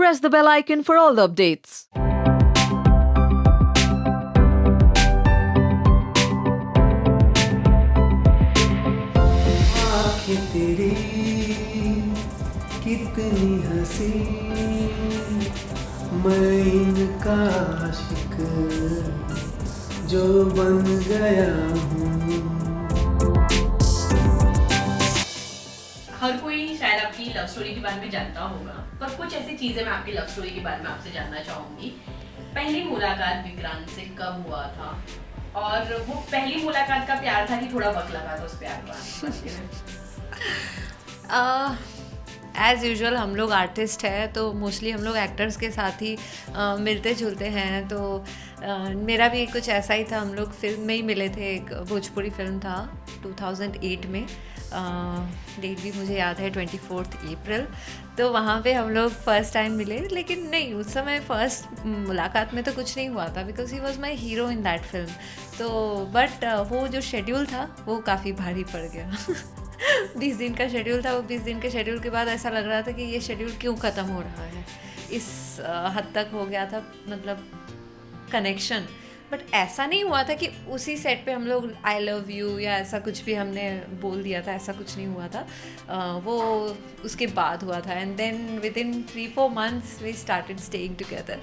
press the bell icon for all the updates. आँखें तेरी कितनी हंसी, मैं इनका आशिक जो बन गया हूँ। हर कोई शायद आपकी लव स्टोरी के बारे में जानता होगा, पर कुछ ऐसी चीजें मैं आपकी लव स्टोरी के बारे में आपसे जानना चाहूंगी। पहली मुलाकात विक्रांत से कब हुआ था, और वो पहली मुलाकात का प्यार था कि थोड़ा वक्त लगा था उस प्यार को? एज़ यूजुअल हम लोग आर्टिस्ट हैं तो मोस्टली हम लोग एक्टर्स के साथ ही मिलते जुलते हैं। तो मेरा भी कुछ ऐसा ही था। हम लोग फिल्म में ही मिले थे। एक भोजपुरी फिल्म था 2008 में, डेट भी मुझे याद है 24 अप्रैल। तो वहाँ पे हम लोग फर्स्ट टाइम मिले। लेकिन नहीं, उस समय फर्स्ट मुलाकात में तो कुछ नहीं हुआ था, because he was my hero in that film. तो बट वो जो शेड्यूल था वो काफ़ी भारी पड़ गया 20 दिन का शेड्यूल था। वो 20 दिन के शेड्यूल के बाद ऐसा लग रहा था कि ये शेड्यूल क्यों ख़त्म हो रहा है। इस हद तक हो गया था, मतलब कनेक्शन। बट ऐसा नहीं हुआ था कि उसी सेट पे हम लोग आई लव यू या ऐसा कुछ भी हमने बोल दिया था, ऐसा कुछ नहीं हुआ था। वो उसके बाद हुआ था। And then within 3-4 months we started staying together.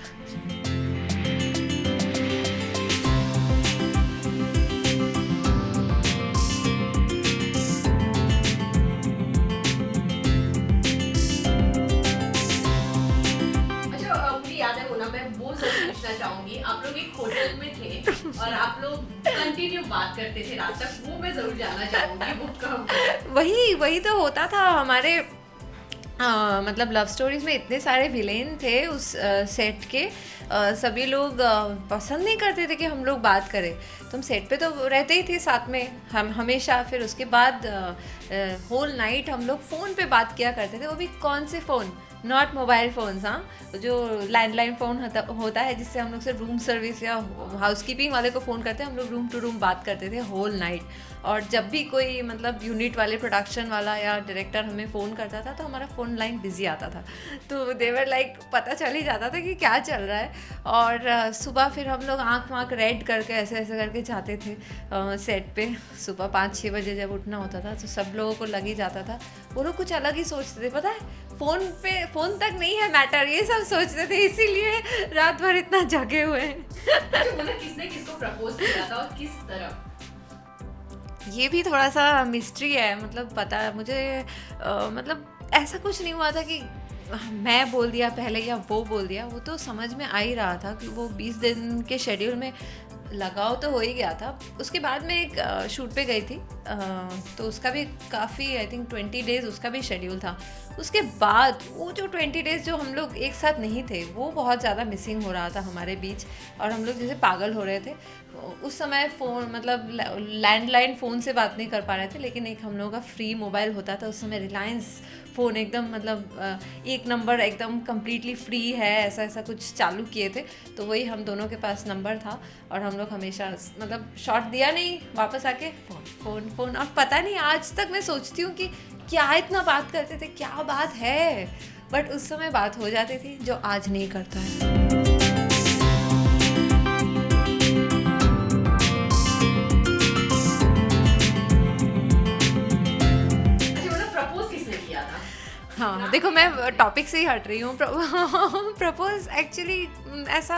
चाहूंगी, आप लोग एक होटल में थे और आप लोग कंटिन्यू बात करते थे रात तक, वो मैं जरूर जानना चाहूंगी वो कब? वही तो होता था हमारे मतलब लव स्टोरीज में। इतने सारे विलेन थे उस सेट के। सभी लोग पसंद नहीं करते थे कि हम लोग बात करें। तो हम सेट पे तो रहते ही थे साथ में हम हमेशा। फिर उसके बाद होल नाइट हम लोग फ़ोन पे बात किया करते थे। वो भी कौन से फ़ोन, नॉट मोबाइल फ़ोन्स, हाँ, जो लैंडलाइन फ़ोन होता है जिससे हम लोग सिर्फ रूम सर्विस या हाउसकीपिंग वाले को फ़ोन करते हैं। हम लोग रूम टू रूम बात करते थे होल नाइट। और जब भी कोई मतलब यूनिट वाले, प्रोडक्शन वाला या डायरेक्टर हमें फ़ोन करता था तो हमारा फ़ोन लाइन बिजी आता था। तो देवर लाइक पता चल ही जाता था कि क्या चल रहा है। और सुबह फिर हम लोग आँख वाँख रेड करके ऐसे ऐसे करके जाते थे सेट पे। सुबह 5-6 बजे जब उठना होता था तो सब लोगों को लग ही जाता था। वो लोग कुछ अलग ही सोचते थे, पता है, फ़ोन तक नहीं है मैटर, ये सब सोचते थे। इसीलिए रात भर इतना जगे हुए हैं। मतलब किसने किसको प्रपोज किया था और किस तरह? ये भी थोड़ा सा मिस्ट्री है। मतलब पता मुझे मतलब ऐसा कुछ नहीं हुआ था कि मैं बोल दिया पहले या वो बोल दिया। वो तो समझ में आ ही रहा था कि वो 20 दिन के शेड्यूल में लगाव तो हो ही गया था। उसके बाद मैं एक शूट पे गई थी, तो उसका भी काफ़ी, आई थिंक 20 डेज़ उसका भी शेड्यूल था। उसके बाद वो जो 20 डेज़ जो हम लोग एक साथ नहीं थे, वो बहुत ज़्यादा मिसिंग हो रहा था हमारे बीच। और हम लोग जैसे पागल हो रहे थे। उस समय फ़ोन मतलब लैंडलाइन फ़ोन से बात नहीं कर पा रहे थे, लेकिन एक हम लोगों का फ्री मोबाइल होता था उस समय। रिलायंस फ़ोन एकदम मतलब एक नंबर एकदम कम्प्लीटली फ्री है, ऐसा कुछ चालू किए थे। तो वही हम दोनों के पास नंबर था और हम लोग हमेशा मतलब शॉट दिया नहीं, वापस आके फ़ोन। और पता नहीं, आज तक मैं सोचती हूँ कि क्या इतना बात करते थे, क्या बात है। बट उस समय बात हो जाती थी, जो आज नहीं करता है। हाँ, देखो मैं टॉपिक से ही हट रही हूँ। प्रपोज एक्चुअली ऐसा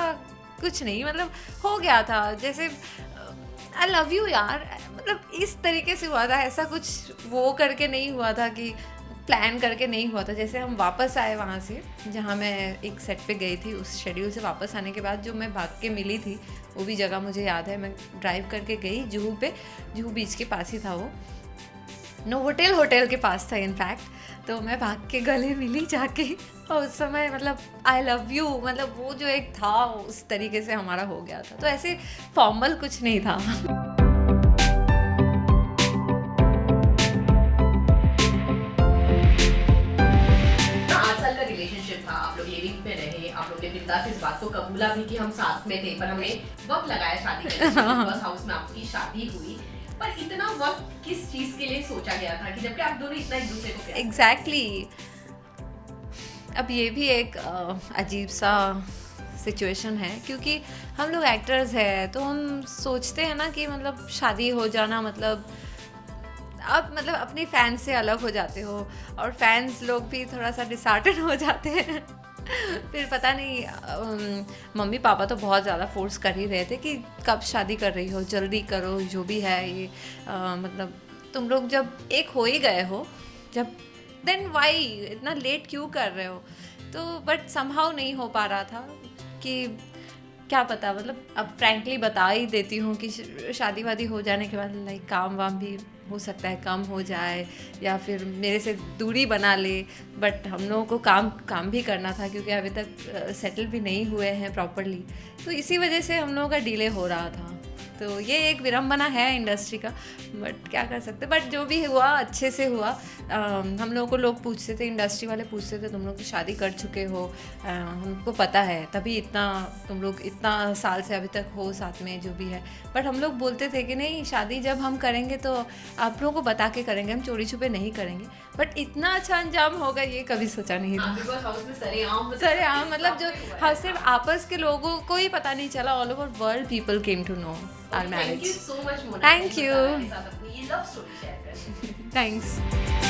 कुछ नहीं, मतलब हो गया था जैसे आई लव यू यार, मतलब इस तरीके से हुआ था। ऐसा कुछ वो करके नहीं हुआ था कि प्लान करके नहीं हुआ था। जैसे हम वापस आए वहाँ से, जहाँ मैं एक सेट पे गई थी, उस शेड्यूल से वापस आने के बाद जो मैं भाग के मिली थी, वो भी जगह मुझे याद है। मैं ड्राइव करके गई जुहू बीच के पास ही था वो, होटल के पास था इनफैक्ट। तो मैं भाग के गले मिली जाके, और उस समय मतलब आई लव यू, मतलब वो जो एक था उस तरीके से हमारा हो गया था। तो ऐसे फॉर्मल कुछ नहीं था। 8 साल का रिलेशनशिप था, आप लोग लिविंग पे रहे, आप लोग ने बिंदास इस बात को कबूला भी कि हम साथ में थे, पर हमने वक्त लगाया शादी करने के। बस हाउस में आपकी शादी हुई, पर इतना वक्त किस चीज के लिए सोचा गया था कि जबकि आप दोनों इतना एक दूसरे को प्यार? एग्जैक्टली अब ये भी एक अजीब सा सिचुएशन है, क्योंकि हम लोग एक्टर्स हैं तो हम सोचते हैं ना कि मतलब शादी हो जाना मतलब आप मतलब अपनी फैंस से अलग हो जाते हो, और फैंस लोग भी थोड़ा सा डिसहार्टेड हो जाते हैं। फिर पता नहीं मम्मी पापा तो बहुत ज़्यादा फोर्स कर ही रहे थे कि कब शादी कर रही हो, जल्दी करो, जो भी है ये मतलब तुम लोग जब एक हो ही गए हो, जब देन वाई इतना लेट क्यों कर रहे हो। तो बट समहाउ नहीं हो पा रहा था कि क्या पता, मतलब अब फ्रैंकली बता ही देती हूँ कि शादी वादी हो जाने के बाद लाइक काम वाम भी हो सकता है कम हो जाए या फिर मेरे से दूरी बना ले, बट हम लोगों को काम भी करना था क्योंकि अभी तक सेटल भी नहीं हुए हैं प्रॉपरली, तो इसी वजह से हम लोगों का डिले हो रहा था। तो ये एक विडंबना है इंडस्ट्री का, बट क्या कर सकते। बट जो भी हुआ अच्छे से हुआ। हम लोगों को लोग पूछते थे, इंडस्ट्री वाले पूछते थे तुम लोग शादी कर चुके हो, हमको पता है तभी इतना तुम लोग इतना साल से अभी तक हो साथ में, जो भी है। बट हम लोग बोलते थे कि नहीं, शादी जब हम करेंगे तो आप लोगों को बता के करेंगे, हम चोरी छुपे नहीं करेंगे। बट इतना अच्छा अंजाम होगा ये कभी सोचा नहीं था। बिकॉज़ हाउस में सरेआम मतलब जो हाँ सिर्फ आपस के लोगों को ही पता नहीं चला, all over world people came to know our marriage. Thank you so much Mona, Thank you. अपनी ये लव स्टोरी शेयर करने के लिए। थैंक्स।